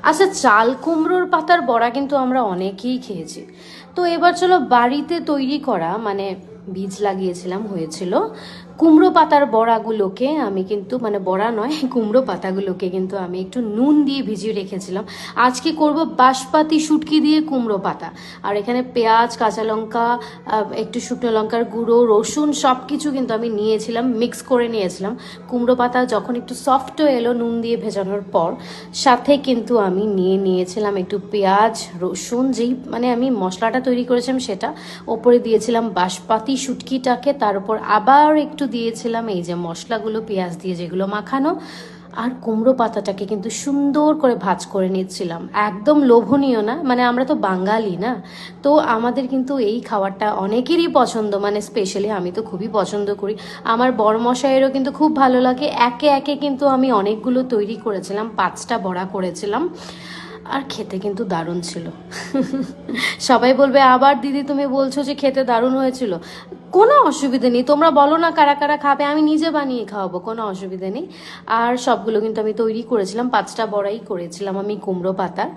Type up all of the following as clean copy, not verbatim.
আচ্ছা, চাল কুমড়োর পাতার বড়া কিন্তু আমরা অনেকেই খেয়েছি। তো এবার চলো বাড়িতে তৈরি করা, মানে বীজ লাগিয়েছিলাম, হয়েছিল কুমড়ো পাতার বড়াগুলোকে আমি কিন্তু, মানে বড়া নয়, কুমড়ো পাতাগুলোকে কিন্তু আমি একটু নুন দিয়ে ভিজিয়ে রেখেছিলাম। আজকে করব বাঁশপাতি শুটকি দিয়ে কুমড়ো পাতা। আর এখানে পেঁয়াজ, কাঁচা লঙ্কা, একটু শুকনো লঙ্কার গুঁড়ো, রসুন সব কিছু কিন্তু আমি নিয়েছিলাম, মিক্স করে নিয়েছিলাম। কুমড়ো পাতা যখন একটু সফট এলো নুন দিয়ে ভেজানোর পর, সাথে কিন্তু আমি নিয়েছিলাম একটু পেঁয়াজ, রসুন, যেই মানে আমি মশলাটা তৈরি করেছিলাম সেটা, ওপরে দিয়েছিলাম বাঁশপাতি শুটকিটাকে, তার উপর আবার একটু দিয়েছিলাম এই যে মশলাগুলো পেঁয়াজ দিয়ে যেগুলো মাখানো, আর কুমড়ো পাতাটাকে কিন্তু সুন্দর করে ভাজ করে নিচ্ছিলাম। একদম লোভনীয় না, মানে আমরা তো বাঙালি না, তো আমাদের কিন্তু এই খাবারটা অনেকেরই পছন্দ, মানে স্পেশালি আমি তো খুবই পছন্দ করি। আমার বড়মশাইয়েরও কিন্তু খুব ভালো লাগে। একে একে কিন্তু আমি অনেকগুলো তৈরি করেছিলাম, 5টা বড়া করেছিলাম, আর খেতে কিন্তু দারুণ ছিল। সবাই বলবে আবার দিদি তুমি বলছো যে খেতে দারুণ হয়েছিল। কোনো অসুবিধে নেই, তোমরা বলো না কারা কারা খাবে, আমি নিজে বানিয়ে খাওয়াবো, কোনো অসুবিধে নেই। আর সবগুলো কিন্তু আমি তৈরি করেছিলাম, 5টা বড়াই করেছিলাম আমি কুমড়ো পাতার।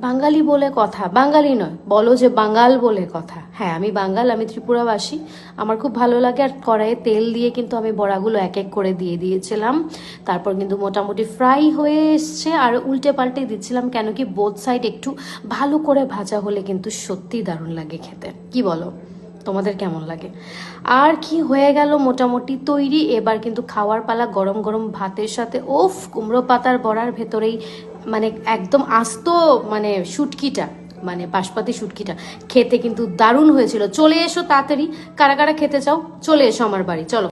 বাঙালি বলে কথা, বাঙালি নয়, বলো যে বাঙাল বলে কথা। হ্যাঁ আমি বাঙাল, আমি ত্রিপুরাবাসী, আমার খুব ভালো লাগে। আর কড়াইয়ে তেল দিয়ে কিন্তু আমি বড়াগুলো এক এক করে দিয়ে দিয়েছিলাম। তারপর কিন্তু মোটামুটি ফ্রাই হয়ে এসছে, আর উল্টে পাল্টে দিচ্ছিলাম, কেন কি বোথ সাইড একটু ভালো করে ভাজা হলে কিন্তু সত্যিই দারুণ লাগে খেতে। কি বলো, তোমাদের কেমন লাগে? আর কি হয়ে গেল মোটামুটি তৈরি। এবার কিন্তু খাওয়ার পালা, গরম গরম ভাতের সাথে। ওফ, কুমড়ো পাতার বড়ার ভেতরেই মানে একদম আস্ত, মানে শুটকিটা, মানে বাঁশপাতি শুটকিটা খেতে কিন্তু দারুণ হয়েছিল। চলে এসো তাড়াতাড়ি, কারা কারা খেতে চাও চলে এসো আমার বাড়ি, চলো।